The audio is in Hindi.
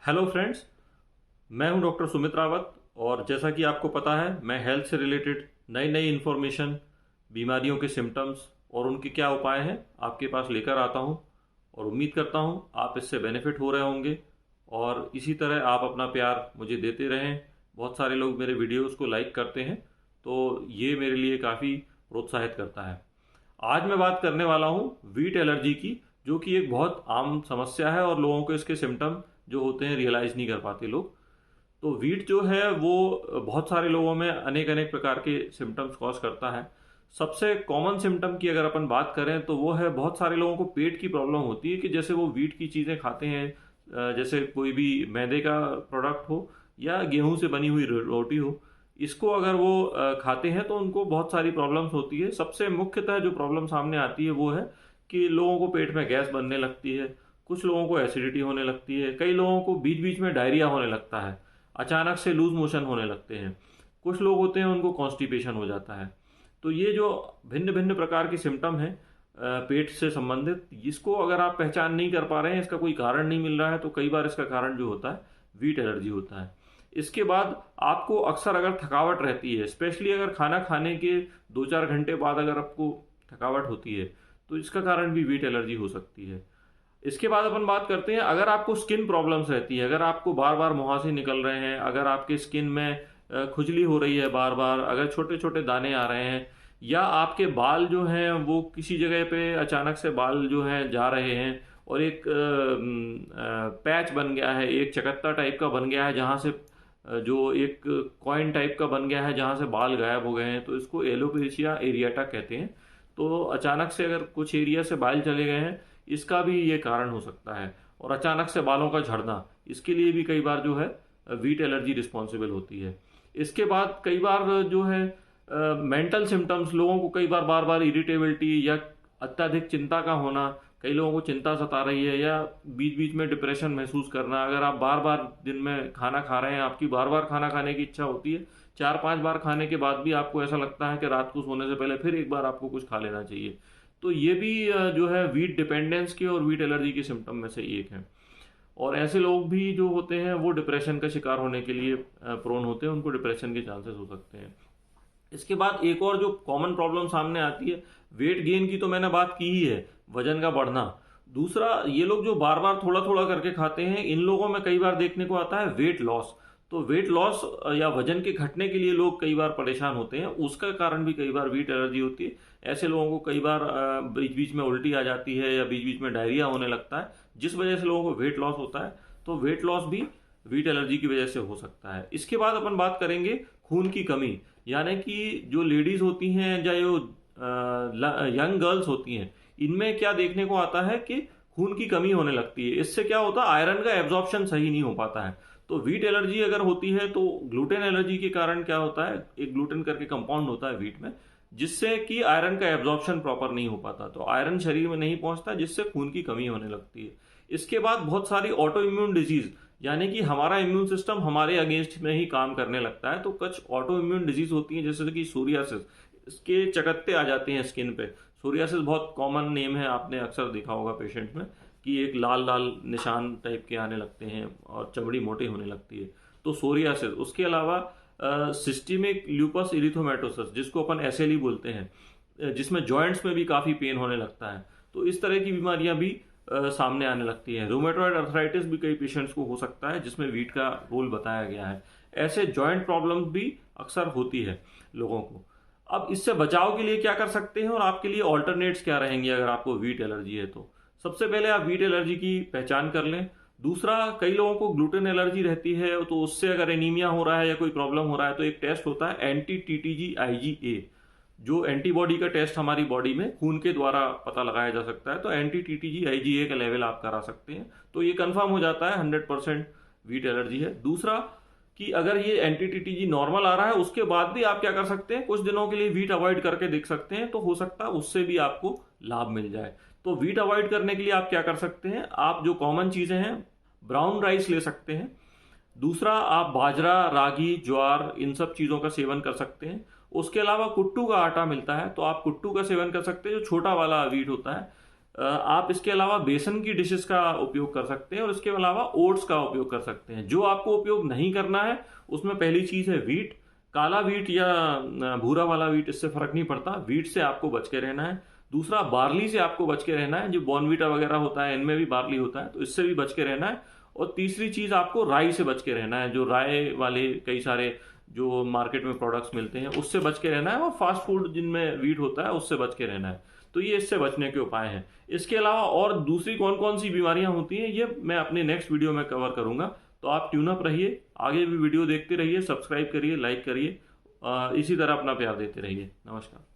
हेलो फ्रेंड्स, मैं हूं डॉक्टर सुमित रावत। और जैसा कि आपको पता है, मैं हेल्थ से रिलेटेड नई नई इन्फॉर्मेशन, बीमारियों के सिम्टम्स और उनके क्या उपाय हैं आपके पास लेकर आता हूं। और उम्मीद करता हूं आप इससे बेनिफिट हो रहे होंगे और इसी तरह आप अपना प्यार मुझे देते रहें। बहुत सारे लोग मेरे वीडियोस को लाइक करते हैं, तो ये मेरे लिए काफ़ी प्रोत्साहित करता है। आज मैं बात करने वाला हूँ वीट एलर्जी की, जो कि एक बहुत आम समस्या है और लोगों को इसके सिम्टम जो होते हैं रियलाइज़ नहीं कर पाते लोग। तो वीट जो है वो बहुत सारे लोगों में अनेक अनेक प्रकार के सिम्टम्स कॉज करता है। सबसे कॉमन सिम्टम की अगर अपन बात करें तो वो है, बहुत सारे लोगों को पेट की प्रॉब्लम होती है कि जैसे वो वीट की चीज़ें खाते हैं, जैसे कोई भी मैदे का प्रोडक्ट हो या गेहूं से बनी हुई रोटी हो, इसको अगर वो खाते हैं तो उनको बहुत सारी प्रॉब्लम्स होती है। सबसे मुख्यतः जो प्रॉब्लम सामने आती है वो है कि लोगों को पेट में गैस बनने लगती है, कुछ लोगों को एसिडिटी होने लगती है, कई लोगों को बीच बीच में डायरिया होने लगता है, अचानक से लूज मोशन होने लगते हैं, कुछ लोग होते हैं उनको कॉन्स्टिपेशन हो जाता है। तो ये जो भिन्न भिन्न प्रकार की सिम्टम है पेट से संबंधित, इसको अगर आप पहचान नहीं कर पा रहे हैं, इसका कोई कारण नहीं मिल रहा है, तो कई बार इसका कारण जो होता है वीट एलर्जी होता है। इसके बाद आपको अक्सर अगर थकावट रहती है, स्पेशली अगर खाना खाने के 2-4 घंटे बाद अगर आपको थकावट होती है, तो इसका कारण भी वीट एलर्जी हो सकती है। इसके बाद अपन बात करते हैं, अगर आपको स्किन प्रॉब्लम्स रहती है, अगर आपको बार बार मुहासे निकल रहे हैं, अगर आपके स्किन में खुजली हो रही है बार बार, अगर छोटे छोटे दाने आ रहे हैं, या आपके बाल जो हैं वो किसी जगह पे अचानक से बाल जो हैं जा रहे हैं और एक पैच बन गया है, एक चकत्ता टाइप का बन गया है, जहाँ से जो एक कॉइन टाइप का बन गया है जहाँ से बाल गायब हो गए हैं, तो इसको एलोपेशिया एरियाटा कहते हैं। तो अचानक से अगर कुछ एरिया से बाल चले गए हैं, इसका भी ये कारण हो सकता है। और अचानक से बालों का झड़ना, इसके लिए भी कई बार जो है वीट एलर्जी रिस्पॉन्सिबल होती है। इसके बाद कई बार जो है मेंटल सिम्टम्स, लोगों को कई बार बार बार इरिटेबिलिटी या अत्यधिक चिंता का होना, कई लोगों को चिंता सता रही है, या बीच बीच में डिप्रेशन महसूस करना। अगर आप बार बार दिन में खाना खा रहे हैं, आपकी बार बार खाना खाने की इच्छा होती है, 4-5 बार खाने के बाद भी आपको ऐसा लगता है कि रात को सोने से पहले फिर एक बार आपको कुछ खा लेना चाहिए, तो ये भी जो है वीट डिपेंडेंस के और वीट एलर्जी के सिम्टम में से एक है। और ऐसे लोग भी जो होते हैं वो डिप्रेशन का शिकार होने के लिए प्रोन होते हैं, उनको डिप्रेशन के चांसेस हो सकते हैं। इसके बाद एक और जो कॉमन प्रॉब्लम सामने आती है, वेट गेन की तो मैंने बात की ही है, वजन का बढ़ना। दूसरा, ये लोग जो बार बार थोड़ा थोड़ा करके खाते हैं, इन लोगों में कई बार देखने को आता है वेट लॉस। तो वेट लॉस या वजन के घटने के लिए लोग कई बार परेशान होते हैं, उसका कारण भी कई बार वीट एलर्जी होती है। ऐसे लोगों को कई बार बीच बीच में उल्टी आ जाती है या बीच बीच में डायरिया होने लगता है, जिस वजह से लोगों को वेट लॉस होता है। तो वेट लॉस भी वीट एलर्जी की वजह से हो सकता है। इसके बाद अपन बात करेंगे खून की कमी, यानी कि जो लेडीज होती हैं या जो यंग गर्ल्स होती हैं, इनमें क्या देखने को आता है कि खून की कमी होने लगती है। इससे क्या होता है, आयरन का एब्जॉर्प्शन सही नहीं हो पाता है। तो वीट एलर्जी अगर होती है तो ग्लूटेन एलर्जी के कारण क्या होता है, एक ग्लूटेन करके कंपाउंड होता है वीट में, जिससे कि आयरन का एब्जॉर्प्शन प्रॉपर नहीं हो पाता, तो आयरन शरीर में नहीं पहुंचता, जिससे खून की कमी होने लगती है। इसके बाद बहुत सारी ऑटो इम्यून डिजीज, यानी कि हमारा इम्यून सिस्टम हमारे अगेंस्ट में ही काम करने लगता है। तो कुछ ऑटो इम्यून डिजीज होती हैं, जैसे कि सोरियासिस, इसके चकत्ते आ जाते हैं स्किन पे। सोरियासिस बहुत कॉमन नेम है, आपने अक्सर देखा होगा पेशेंट में कि एक लाल लाल निशान टाइप के आने लगते हैं और चमड़ी मोटी होने लगती है, तो सोरियासिस। उसके अलावा सिस्टेमिक ल्यूपस इरिथोमेटोसिस, जिसको अपन एसएलई बोलते हैं, जिसमें जॉइंट्स में भी काफ़ी पेन होने लगता है। तो इस तरह की बीमारियां भी सामने आने लगती है। रूमेटॉइड अर्थराइटिस भी कई पेशेंट्स को हो सकता है, जिसमें वीट का रोल बताया गया है। ऐसे जॉइंट प्रॉब्लम्स भी अक्सर होती है लोगों को। अब इससे बचाव के लिए क्या कर सकते हैं और आपके लिए ऑल्टरनेट्स क्या रहेंगे अगर आपको वीट एलर्जी है तो? सबसे पहले आप वीट एलर्जी की पहचान कर लें। दूसरा, कई लोगों को ग्लूटेन एलर्जी रहती है, तो उससे अगर एनीमिया हो रहा है या कोई प्रॉब्लम हो रहा है, तो एक टेस्ट होता है एंटी टीटीजी आईजीए, जो एंटीबॉडी का टेस्ट हमारी बॉडी में खून के द्वारा पता लगाया जा सकता है। तो एंटी टीटीजी आईजीए का लेवल आप करा सकते हैं, तो ये कंफर्म हो जाता है 100% वीट एलर्जी है। दूसरा, कि अगर ये एंटी टीटीजी नॉर्मल आ रहा है, उसके बाद भी आप क्या कर सकते हैं, कुछ दिनों के लिए वीट अवॉइड करके देख सकते हैं, तो हो सकता है उससे भी आपको लाभ मिल जाए। तो वीट अवॉइड करने के लिए आप क्या कर सकते हैं, आप जो कॉमन चीजें हैं, ब्राउन राइस ले सकते हैं। दूसरा, आप बाजरा, रागी, ज्वार, इन सब चीजों का सेवन कर सकते हैं। उसके अलावा कुट्टू का आटा मिलता है, तो आप कुट्टू का सेवन कर सकते हैं, जो छोटा वाला वीट होता है। आप इसके अलावा बेसन की डिशेस का उपयोग कर सकते हैं और इसके अलावा ओट्स का उपयोग कर सकते हैं। जो आपको उपयोग नहीं करना है उसमें पहली चीज है वीट। काला वीट या भूरा वाला वीट, इससे फर्क नहीं पड़ता, वीट से आपको बच के रहना है। दूसरा, बार्ली से आपको बच के रहना है। जो बॉर्नवीटा वगैरह होता है इनमें भी बार्ली होता है, तो इससे भी बच के रहना है। और तीसरी चीज, आपको राई से बच के रहना है। जो राय वाले कई सारे जो मार्केट में प्रोडक्ट्स मिलते हैं उससे बच के रहना है, और फास्ट फूड जिनमें वीट होता है उससे बच के रहना है। तो ये इससे बचने के उपाय हैं। इसके अलावा और दूसरी कौन कौन सी बीमारियां होती हैं ये मैं अपने नेक्स्ट वीडियो में कवर करूंगा। तो आप ट्यून अप रहिए, आगे भी वीडियो देखते रहिए, सब्सक्राइब करिए, लाइक करिए, इसी तरह अपना प्यार देते रहिए। नमस्कार।